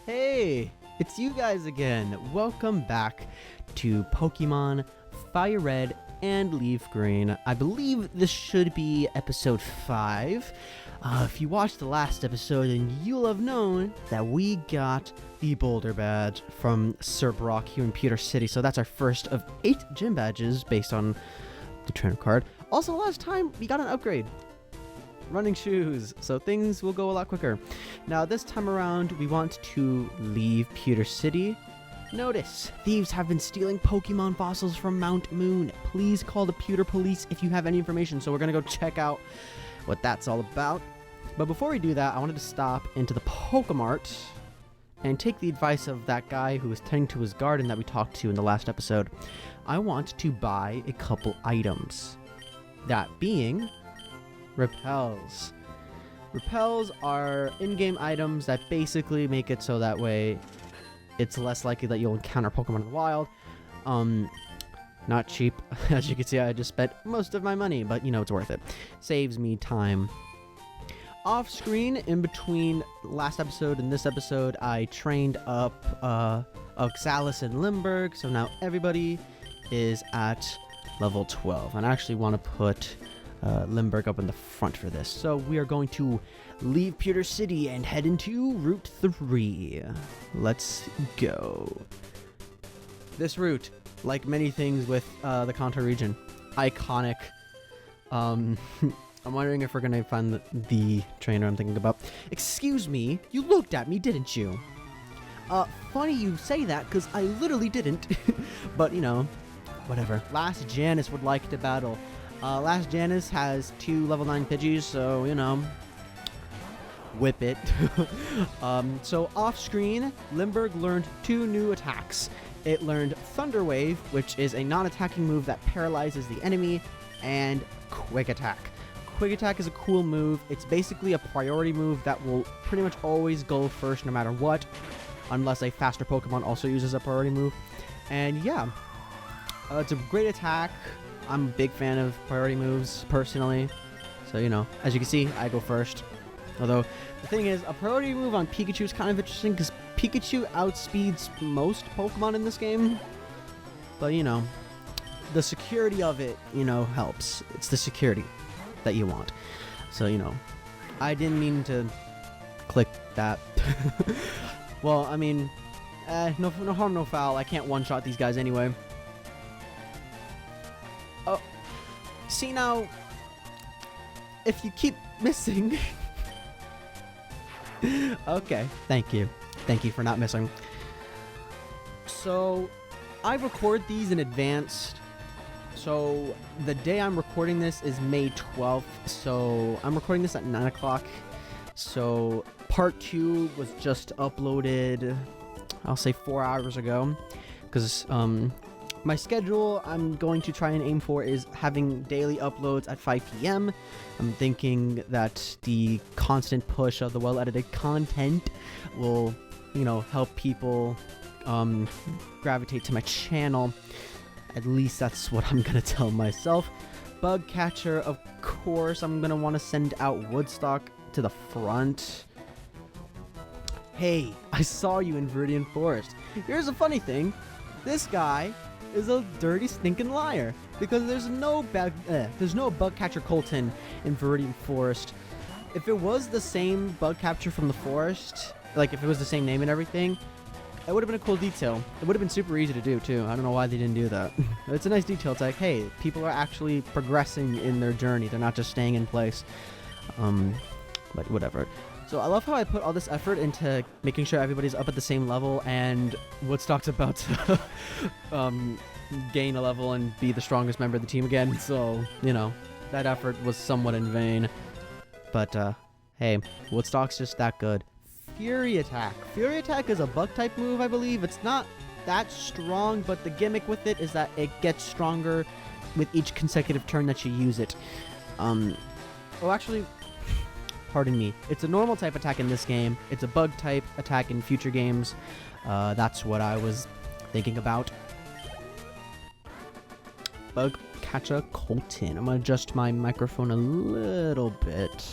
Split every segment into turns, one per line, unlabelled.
Hey, it's you guys again. Welcome back to Pokemon Fire Red and Leaf Green. I believe this should be episode 5. If you watched the last episode, then you'll have known that we got the Boulder Badge from Sir Brock here in Pewter City. So that's our first of 8 gym badges based on the trainer card. Also, last time we got an upgrade. Running shoes, so things will go a lot quicker. Now this time around, we want to leave Pewter City. Notice, thieves have been stealing Pokemon fossils from Mount Moon. Please call the Pewter Police if you have any information, so we're gonna go check out what that's all about. But before we do that, I wanted to stop into the Pokemart and take the advice of that guy who was tending to his garden that we talked to in the last episode. I want to buy a couple items. That being repels. Repels are in-game items that basically make it so that way it's less likely that you'll encounter Pokemon in the wild. Not cheap. As you can see, I just spent most of my money, but you know, it's worth it. Saves me time. Off screen, in between last episode and this episode, I trained up Oxalis and Limburg, so now everybody is at level 12. And I actually want to put Limburg up in the front for this. So we are going to leave Pewter City and head into Route 3. Let's go. This route, like many things with the Kanto region, iconic. I'm wondering if we're gonna find the trainer I'm thinking about. Excuse me, you looked at me, didn't you? Funny you say that, because I literally didn't. But, you know, whatever. Last Janice would like to battle. Last Janice has 2 level 9 Pidgeys, so, you know, whip it. So off screen, Limburg learned 2 new attacks. It learned Thunder Wave, which is a non-attacking move that paralyzes the enemy, and Quick Attack. Quick Attack is a cool move. It's basically a priority move that will pretty much always go first no matter what, unless a faster Pokemon also uses a priority move. And yeah, it's a great attack. I'm a big fan of priority moves, personally. So, you know, as you can see, I go first. Although, the thing is, a priority move on Pikachu is kind of interesting, because Pikachu outspeeds most Pokemon in this game. But, you know, the security of it, you know, helps. It's the security that you want. So, you know, I didn't mean to click that. Well, I mean, no harm, no foul. I can't one-shot these guys anyway. Oh, see now, if you keep missing... Okay, thank you for not missing. So, I record these in advance. So, the day I'm recording this is May 12th, so I'm recording this at 9 o'clock. So, part 2 was just uploaded, I'll say 4 hours ago, because, my schedule I'm going to try and aim for is having daily uploads at 5 p.m. I'm thinking that the constant push of the well-edited content will, you know, help people gravitate to my channel. At least that's what I'm gonna tell myself. Bug Catcher, of course, I'm gonna want to send out Woodstock to the front. Hey, I saw you in Viridian Forest. Here's a funny thing. This guy is a dirty stinking liar, because there's no Bug Catcher Colton in Viridian Forest. If it was the same Bug Catcher from the forest, like if it was the same name and everything, it would have been a cool detail. It would have been super easy to do too. I don't know why they didn't do that. It's a nice detail. It's like, hey, people are actually progressing in their journey. They're not just staying in place. But whatever. So I love how I put all this effort into making sure everybody's up at the same level, and Woodstock's about to gain a level and be the strongest member of the team again. So, you know, that effort was somewhat in vain. But, hey, Woodstock's just that good. Fury Attack. Fury Attack is a bug-type move, I believe. It's not that strong, but the gimmick with it is that it gets stronger with each consecutive turn that you use it. Oh, actually... Pardon me. It's a normal type attack in this game. It's a bug type attack in future games. That's what I was thinking about. Bug Catcher Colton. I'm gonna adjust my microphone a little bit.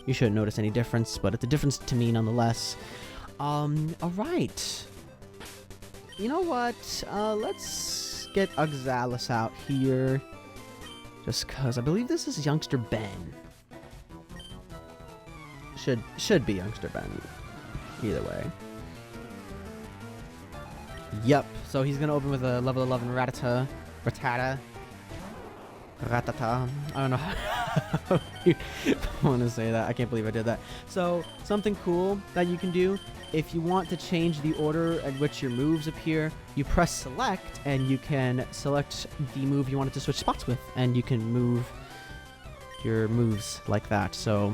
You shouldn't notice any difference, but it's a difference to me nonetheless. Alright. You know what? Let's get Oxalis out here. Just cause I believe this is Youngster Ben. Should be Youngster Ben. Either way. Yep. So he's gonna open with a level 11 Ratata. Ratata. I don't know how you want to say that. I can't believe I did that. So something cool that you can do, if you want to change the order at which your moves appear, you press select and you can select the move you wanted to switch spots with, and you can move your moves like that. So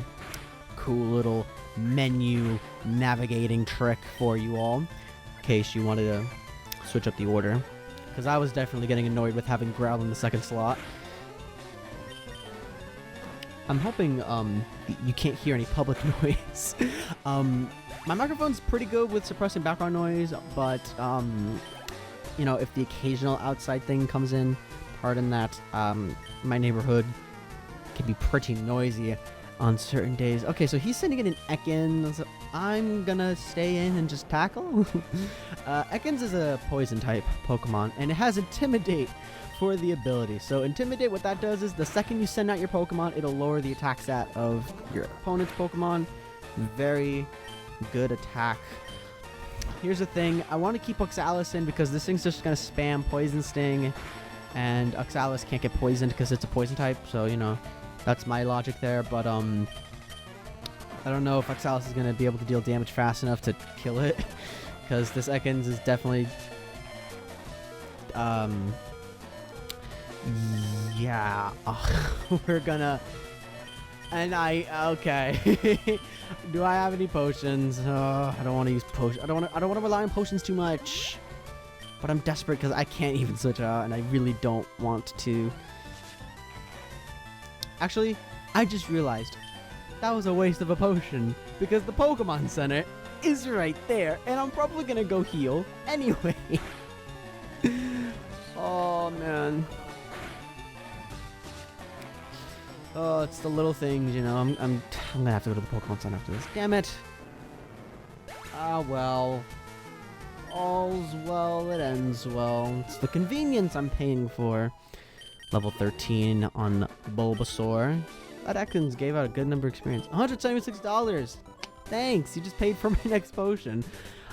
cool little menu navigating trick for you all, in case you wanted to switch up the order, because I was definitely getting annoyed with having Growl in the second slot. I'm hoping you can't hear any public noise. My microphone's pretty good with suppressing background noise, but you know, if the occasional outside thing comes in, pardon that. My neighborhood can be pretty noisy on certain days. Okay, so he's sending in an Ekans. So I'm gonna stay in and just tackle. Ekans is a poison type Pokemon, and it has Intimidate for the ability. So Intimidate, what that does is the second you send out your Pokemon, it'll lower the attack stat of your opponent's Pokemon. Very good attack. Here's the thing, I want to keep Oxalis in because this thing's just gonna spam Poison Sting, and Oxalis can't get poisoned because it's a poison type, so you know, that's my logic there. But I don't know if Oxalis is gonna be able to deal damage fast enough to kill it, because this Ekans is definitely yeah. We're gonna, and okay. Do I have any potions? I don't want to use potions. I don't want to rely on potions too much. But I'm desperate because I can't even switch out, and I really don't want to. Actually, I just realized that was a waste of a potion because the Pokemon Center is right there, and I'm probably gonna go heal anyway. Oh man. Oh, it's the little things, you know. I'm gonna have to go to the Pokemon Center after this. Damn it. Ah, well. All's well that ends well. It's the convenience I'm paying for. Level 13 on Bulbasaur. That Ekans gave out a good number of experience. $176. Thanks. You just paid for my next potion.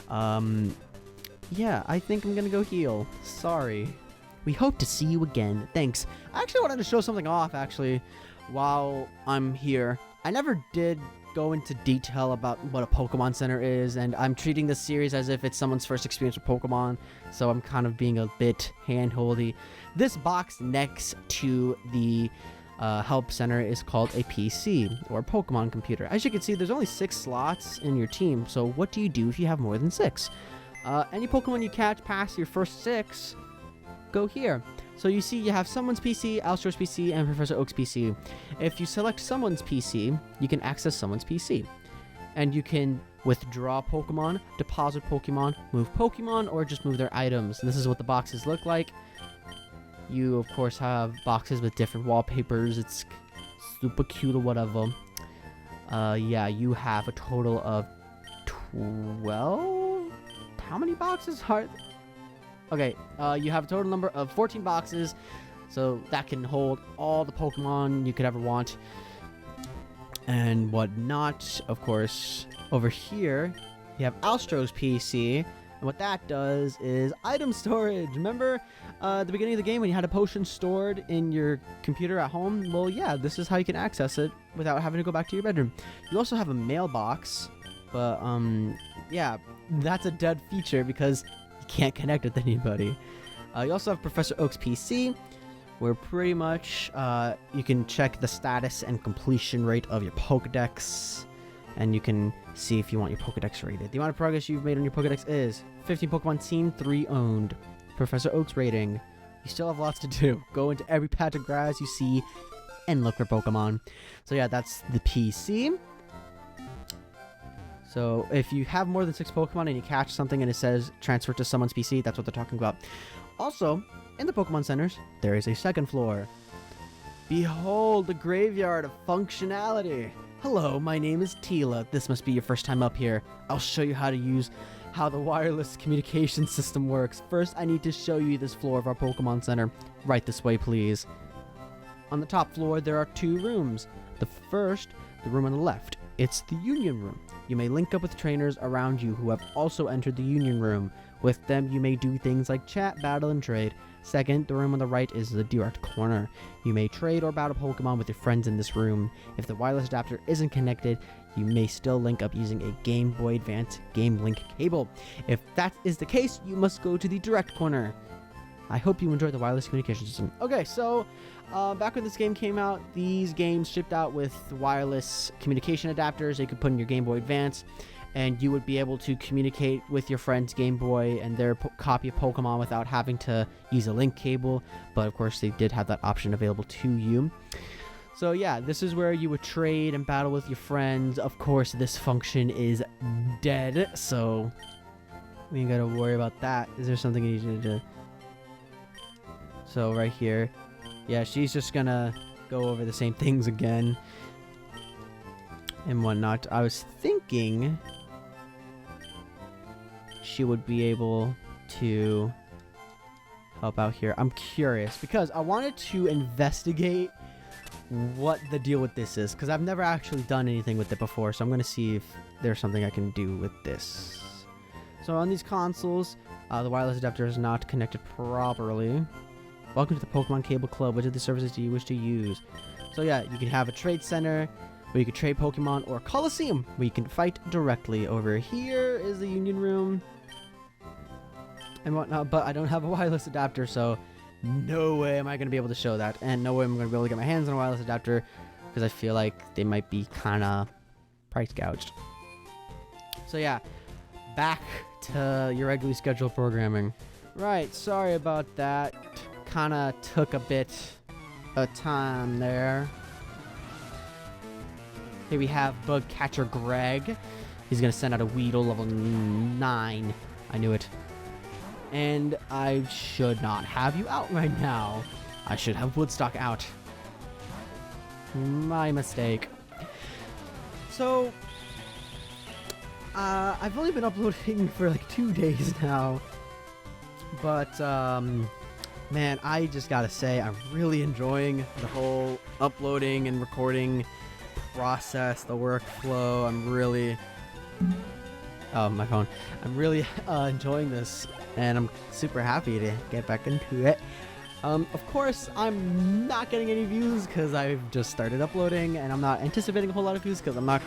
Yeah, I think I'm gonna go heal. Sorry. We hope to see you again. Thanks. I actually wanted to show something off, actually, while I'm here. I never did go into detail about what a Pokemon Center is, and I'm treating this series as if it's someone's first experience with Pokemon, so I'm kind of being a bit hand-holdy. This box next to the help center is called a PC, or Pokemon computer. As you can see, there's only 6 slots in your team, so what do you do if you have more than 6? Any Pokemon you catch past your first 6, go here. So you see you have someone's PC, Alstor's PC, and Professor Oak's PC. If you select someone's PC, you can access someone's PC. And you can withdraw Pokemon, deposit Pokemon, move Pokemon, or just move their items. And this is what the boxes look like. You, of course, have boxes with different wallpapers. It's super cute or whatever. Yeah, you have a total of 12? How many boxes are... Okay, you have a total number of 14 boxes, so that can hold all the Pokemon you could ever want and whatnot. Of course, over here, you have Alstro's PC, and what that does is item storage. Remember at the beginning of the game when you had a potion stored in your computer at home? Well, yeah, this is how you can access it without having to go back to your bedroom. You also have a mailbox, but, yeah, that's a dead feature because can't connect with anybody. You also have Professor Oak's PC, where pretty much you can check the status and completion rate of your Pokedex, and you can see if you want your Pokedex rated. The amount of progress you've made on your Pokedex is 15 Pokemon seen, 3 owned. Professor Oak's rating. You still have lots to do. Go into every patch of grass you see and look for Pokemon. So yeah, that's the PC. So if you have more than 6 Pokemon and you catch something and it says transfer to someone's PC, that's what they're talking about. Also, in the Pokemon Centers, there is a second floor. Behold the graveyard of functionality. Hello, my name is Tila. This must be your first time up here. I'll show you how the wireless communication system works. First, I need to show you this floor of our Pokemon Center. Right this way, please. On the top floor, there are 2 rooms. The first, the room on the left, it's the Union Room. You may link up with trainers around you who have also entered the Union Room. With them, you may do things like chat, battle, and trade. Second, the room on the right is the direct corner. You may trade or battle Pokemon with your friends in this room. If the wireless adapter isn't connected, you may still link up using a Game Boy Advance Game Link cable. If that is the case, you must go to the direct corner. I hope you enjoy the wireless communication system. Okay, so back when this game came out, these games shipped out with wireless communication adapters you could put in your Game Boy Advance, and you would be able to communicate with your friend's Game Boy and their copy of Pokemon without having to use a link cable. But of course, they did have that option available to you. So yeah, this is where you would trade and battle with your friends. Of course, this function is dead, so we ain't gotta worry about that. Is there something I need you to do? So right here, yeah, she's just gonna go over the same things again and whatnot. I was thinking she would be able to help out here. I'm curious because I wanted to investigate what the deal with this is, because I've never actually done anything with it before, so I'm going to see if there's something I can do with this. So on these consoles, the wireless adapter is not connected properly. Welcome to the Pokemon Cable Club. Which of the services do you wish to use? So yeah, you can have a trade center where you can trade Pokemon, or a Coliseum where you can fight directly. Over here is the Union Room and whatnot, but I don't have a wireless adapter, so no way am I going to be able to show that, and no way I'm going to be able to get my hands on a wireless adapter because I feel like they might be kind of price gouged. So yeah, back to your regularly scheduled programming. Right, sorry about that. Kind of took a bit of time there. Here we have Bug Catcher Greg. He's going to send out a Weedle level 9. I knew it. And I should not have you out right now. I should have Woodstock out. My mistake. So, I've only been uploading for like 2 days now. But, man, I just gotta say, I'm really enjoying the whole uploading and recording process, the workflow. I'm really... Oh, my phone. I'm really enjoying this, and I'm super happy to get back into it. Of course, I'm not getting any views because I've just started uploading, and I'm not anticipating a whole lot of views because I'm not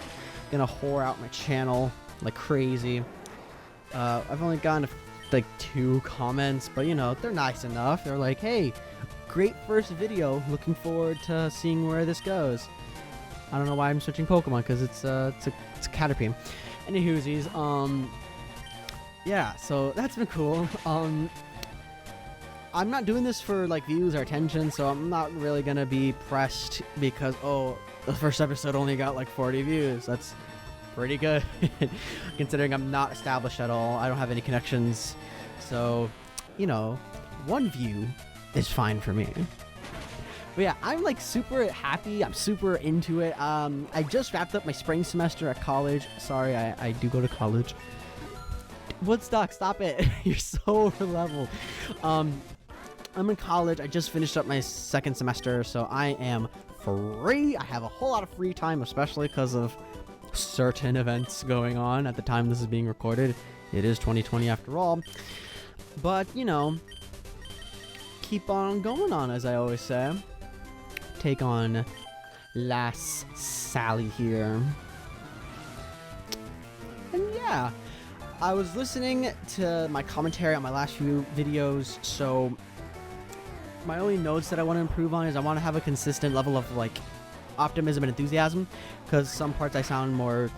gonna whore out my channel like crazy. I've only gotten like 2 comments, but you know, they're nice enough. They're like, hey, great first video, looking forward to seeing where this goes. I don't know why I'm switching Pokemon, because it's a Caterpie. Anywhoosies, yeah, so that's been cool. I'm not doing this for like views or attention, so I'm not really gonna be pressed because, oh, the first episode only got like 40 views. That's pretty good considering I'm not established at all. I don't have any connections, so you know, 1 view is fine for me. But yeah, I'm like super happy. I'm super into it. I just wrapped up my spring semester at college. Sorry, I do go to college. Woodstock, stop it. You're so over level. I'm in college. I just finished up my 2nd semester, so I am free. I have a whole lot of free time, especially because of certain events going on at the time this is being recorded. It is 2020 after all. But, you know, keep on going on, as I always say. Take on Lass Sally here. And yeah, I was listening to my commentary on my last few videos, so my only notes that I want to improve on is I want to have a consistent level of like optimism and enthusiasm, because some parts I sound more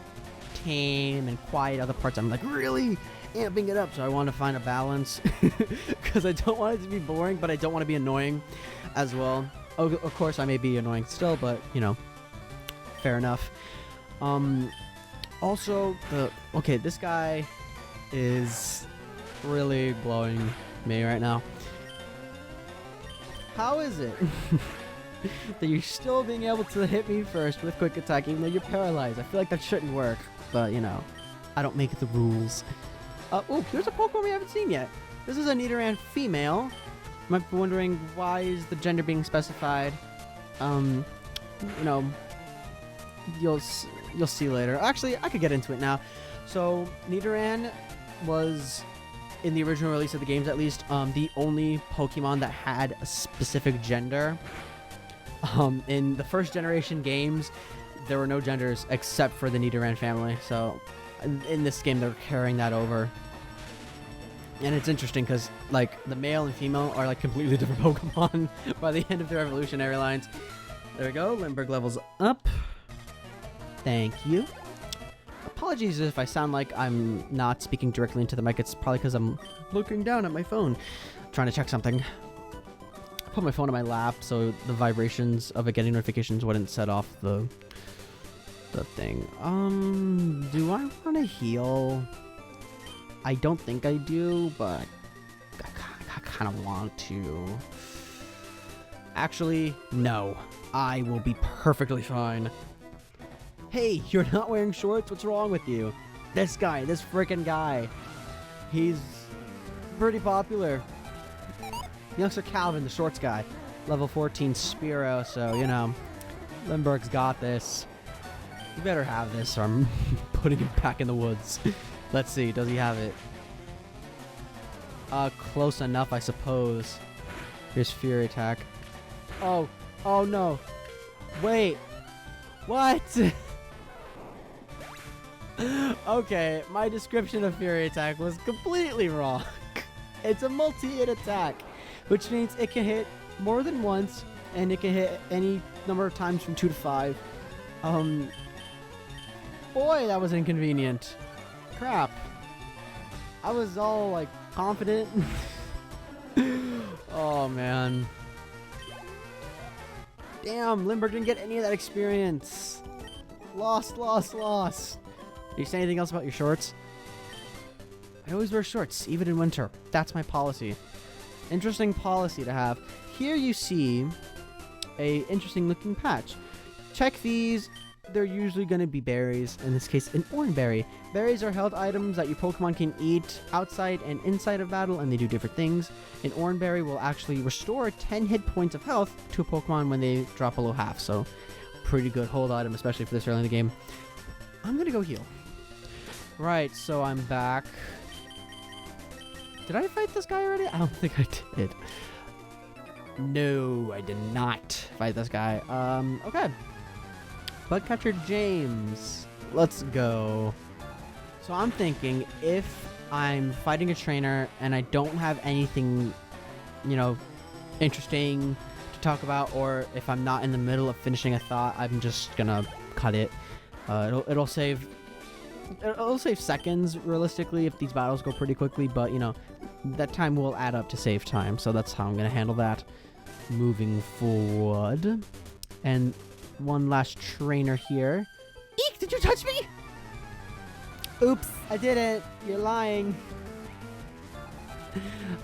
tame and quiet, other parts I'm like really amping it up, so I want to find a balance because I don't want it to be boring, but I don't want to be annoying as well. Of course, I may be annoying still, but, you know, fair enough. Also, okay, this guy is really blowing me right now. How is it that you're still being able to hit me first with quick attack even though you're paralyzed. I feel like that shouldn't work, but you know, I don't make the rules. Oh, here's a Pokemon we haven't seen yet. This is a Nidoran female. You might be wondering, why is the gender being specified? You know, you'll see later. Actually, I could get into it now. So Nidoran was, in the original release of the games at least, the only Pokemon that had a specific gender. In the first generation games, there were no genders except for the Nidoran family. So in this game, they're carrying that over. And it's interesting because, like, the male and female are, like, completely different Pokemon by the end of their evolutionary lines. There we go. Limburg levels up. Thank you. Apologies if I sound like I'm not speaking directly into the mic. It's probably because I'm looking down at my phone, trying to check something. I put my phone on my lap so the vibrations of it getting notifications wouldn't set off the thing. Do I want to heal? I don't think I do, but I kind of want to. Actually, no. I will be perfectly fine. Hey, you're not wearing shorts? What's wrong with you? This guy, this freaking guy. He's pretty popular. Youngster Calvin, the shorts guy. Level 14 Spearow, so, you know, Limburg's got this. You better have this or I'm putting him back in the woods. Let's see, does he have it? Close enough, I suppose. Here's Fury Attack. Oh no. Wait. What? Okay, my description of Fury Attack was completely wrong. It's a multi-hit attack, which means it can hit more than once, and it can hit any number of times from 2 to 5. Boy, that was inconvenient. Crap. I was all, like, confident. Oh, man. Damn, Limburg didn't get any of that experience. Lost. Do you say anything else about your shorts? I always wear shorts, even in winter. That's my policy. Interesting policy to have. Here you see a interesting looking patch. Check these. They're usually going to be berries. In this case, an orange berry. Berries are held items that your Pokemon can eat outside and inside of battle, and they do different things. An orange berry will actually restore 10 hit points of health to a Pokemon when they drop below half. So, pretty good hold item, especially for this early in the game. I'm going to go heal. Right, so I'm back. Did I fight this guy already? I don't think I did. No, I did not fight this guy. Okay. Bugcatcher James. Let's go. So I'm thinking, if I'm fighting a trainer and I don't have anything, you know, interesting to talk about, or if I'm not in the middle of finishing a thought, I'm just gonna cut it. It'll save seconds, realistically, if these battles go pretty quickly, but, you know, that time will add up to save time, so that's how I'm gonna handle that moving forward. And one last trainer here. Eek, did you touch me? Oops, I didn't. You're lying.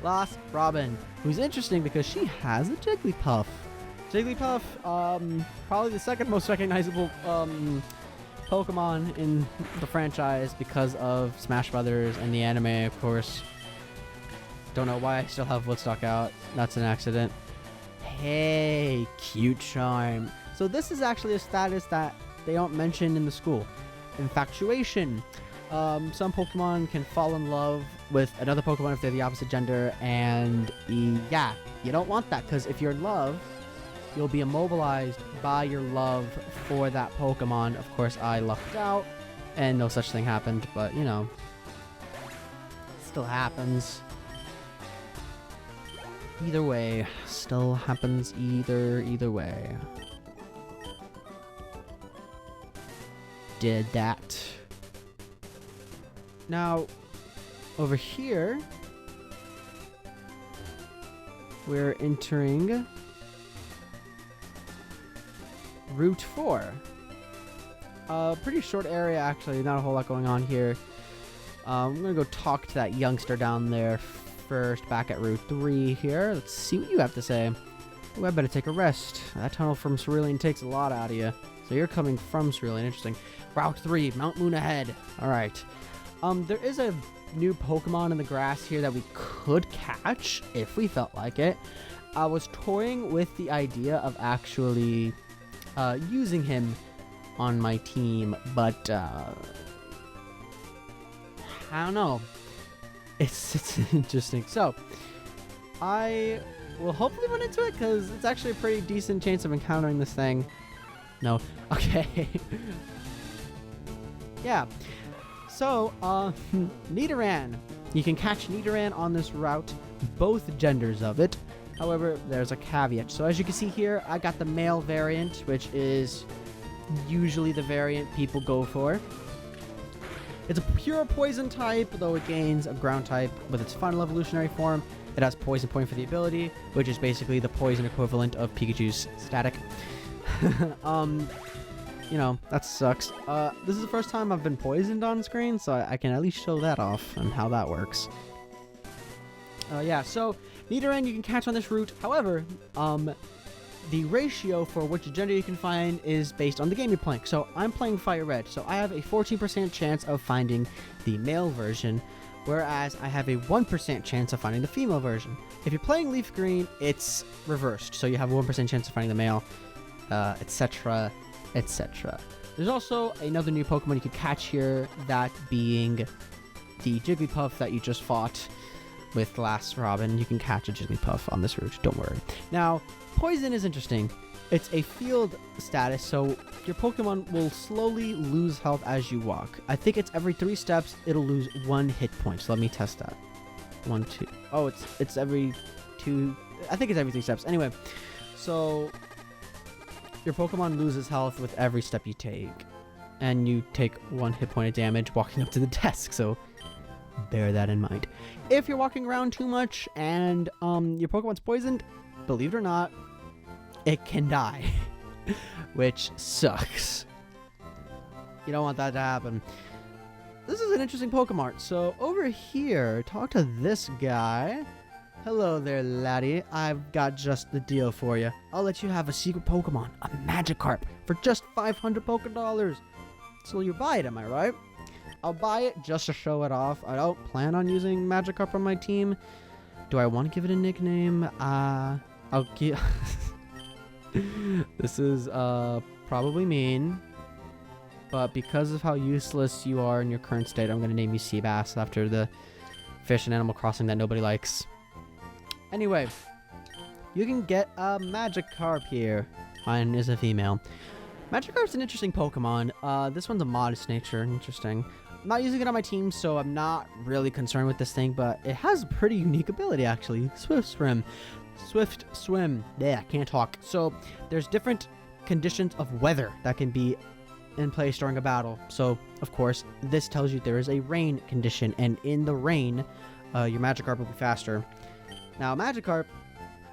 Lost Robin, who's interesting because she has a Jigglypuff. Jigglypuff, probably the second most recognizable Pokemon in the franchise because of Smash Brothers and the anime, of course. Don't know why I still have Woodstock out. That's an accident. Hey, cute charm. So this is actually a status that they don't mention in the school. Infatuation. Some Pokemon can fall in love with another Pokemon if they're the opposite gender, and yeah, you don't want that, because if you're in love, you'll be immobilized by your love for that Pokemon. Of course, I lucked out, and no such thing happened, but, you know, it still happens. Either way, still happens either way. Did that. Now, over here, we're entering Route 4. Pretty short area, actually, not a whole lot going on here. I'm gonna go talk to that youngster down there first, back at Route 3 here. Let's see what you have to say. Ooh, I better take a rest. That tunnel from Cerulean takes a lot out of you. So you're coming from Cerulean. Interesting. Route 3, Mount Moon ahead. All right. There is a new Pokemon in the grass here that we could catch if we felt like it. I was toying with the idea of actually using him on my team, but I don't know. It's interesting. So I will hopefully run into it because it's actually a pretty decent chance of encountering this thing. No. Okay. Yeah. So, Nidoran. You can catch Nidoran on this route, both genders of it. However, there's a caveat. So as you can see here, I got the male variant, which is usually the variant people go for. It's a pure poison type, though it gains a ground type with its final evolutionary form. It has poison point for the ability, which is basically the poison equivalent of Pikachu's static. You know, that sucks. This is the first time I've been poisoned on screen, so I can at least show that off and how that works. Yeah, so Nidoran you can catch on this route. However, the ratio for which gender you can find is based on the game you're playing. So I'm playing Fire Red, so I have a 14% chance of finding the male version, whereas I have a 1% chance of finding the female version. If you're playing Leaf Green, it's reversed, so you have a 1% chance of finding the male, etc., etc. There's also another new Pokemon you can catch here, that being the Jigglypuff that you just fought with last Robin. You can catch a Jigglypuff on this route, don't worry. Now, Poison is interesting. It's a field status, so your Pokemon will slowly lose health as you walk. I think it's every 3 steps, it'll lose 1 hit point. So let me test that. 1, 2. Oh, it's every 2. I think it's every 3 steps. Anyway, so your Pokemon loses health with every step you take, and you take 1 hit point of damage walking up to the desk. So bear that in mind. If you're walking around too much and your Pokemon's poisoned, believe it or not, it can die, which sucks. You don't want that to happen. This is an interesting Pokemon. So over here, talk to this guy. Hello there, laddie. I've got just the deal for you. I'll let you have a secret Pokemon, a Magikarp, for just 500 Pokedollars. So you buy it, am I right? I'll buy it just to show it off. I don't plan on using Magikarp on my team. Do I want to give it a nickname? I'll give... This is probably mean, but because of how useless you are in your current state, I'm going to name you Seabass after the fish in Animal Crossing that nobody likes. Anyway, you can get a Magikarp here. Mine is a female. Magikarp's an interesting Pokemon. This one's a modest nature. Interesting. I'm not using it on my team, so I'm not really concerned with this thing, but it has a pretty unique ability, actually. Swift Swim. Swift Swim. Yeah, can't talk. So there's different conditions of weather that can be in place during a battle. So, of course, this tells you there is a rain condition, and in the rain, your Magikarp will be faster. Now, Magikarp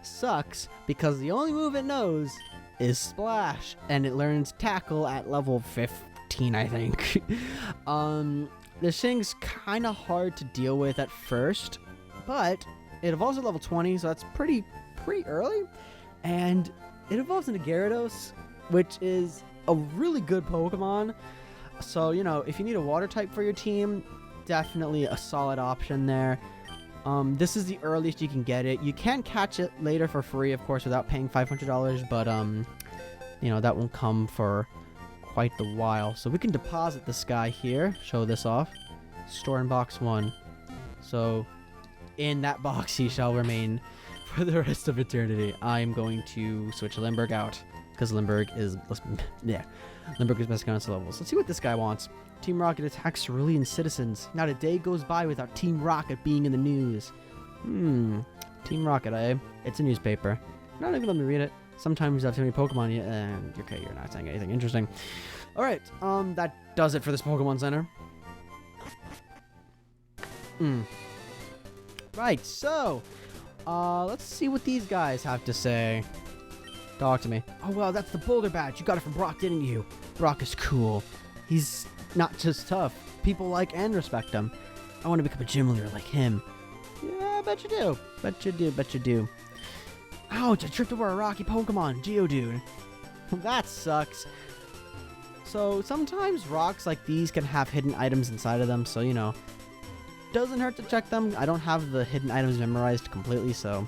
sucks because the only move it knows is Splash, and it learns Tackle at level 15, I think. This thing's kind of hard to deal with at first, but it evolves at level 20, so that's pretty early. And it evolves into Gyarados, which is a really good Pokemon. So, you know, if you need a water type for your team, definitely a solid option there. This is the earliest you can get it. You can catch it later for free, of course, without paying $500, but, you know, that won't come for quite the while. So we can deposit this guy here, show this off, store in box 1. So in that box he shall remain for the rest of eternity. I'm going to switch Limburg out because Limburg is best on its levels. Let's see what this guy wants. Team Rocket attacks Cerulean citizens. Not a day goes by without Team Rocket being in the news. Team Rocket, eh? It's a newspaper. Not even let me read it. Sometimes you have too many Pokemon, and okay, you're not saying anything interesting. Alright, that does it for this Pokemon Center. Right, so, let's see what these guys have to say. Talk to me. Oh, well, that's the Boulder Badge. You got it from Brock, didn't you? Brock is cool. He's not just tough. People like and respect him. I want to become a gym leader like him. Yeah, I bet you do. Bet you do. Ouch, I tripped over a rocky Pokemon, Geodude. That sucks. So sometimes rocks like these can have hidden items inside of them, so you know, doesn't hurt to check them. I don't have the hidden items memorized completely, so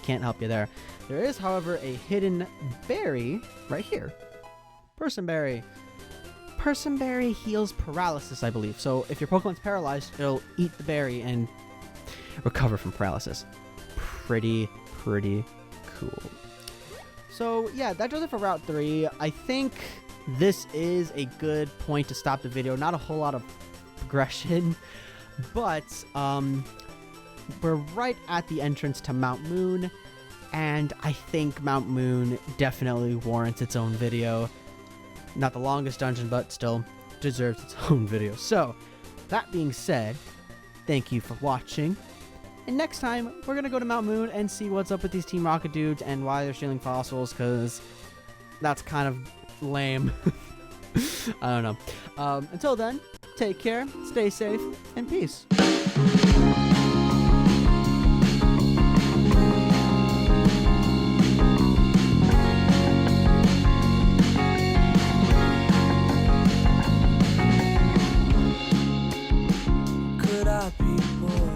can't help you there. There is, however, a hidden berry right here. Personberry. Personberry heals paralysis, I believe. So if your Pokemon's paralyzed, it'll eat the berry and recover from paralysis. Pretty cool. So yeah, that does it for Route 3. I think this is a good point to stop the video. Not a whole lot of progression, but we're right at the entrance to Mount Moon, and I think Mount Moon definitely warrants its own video. Not the longest dungeon, but still deserves its own video. So, that being said, thank you for watching. And next time, we're going to go to Mount Moon and see what's up with these Team Rocket dudes and why they're stealing fossils, because that's kind of lame. I don't know. Until then, take care, stay safe, and peace. Could I be more?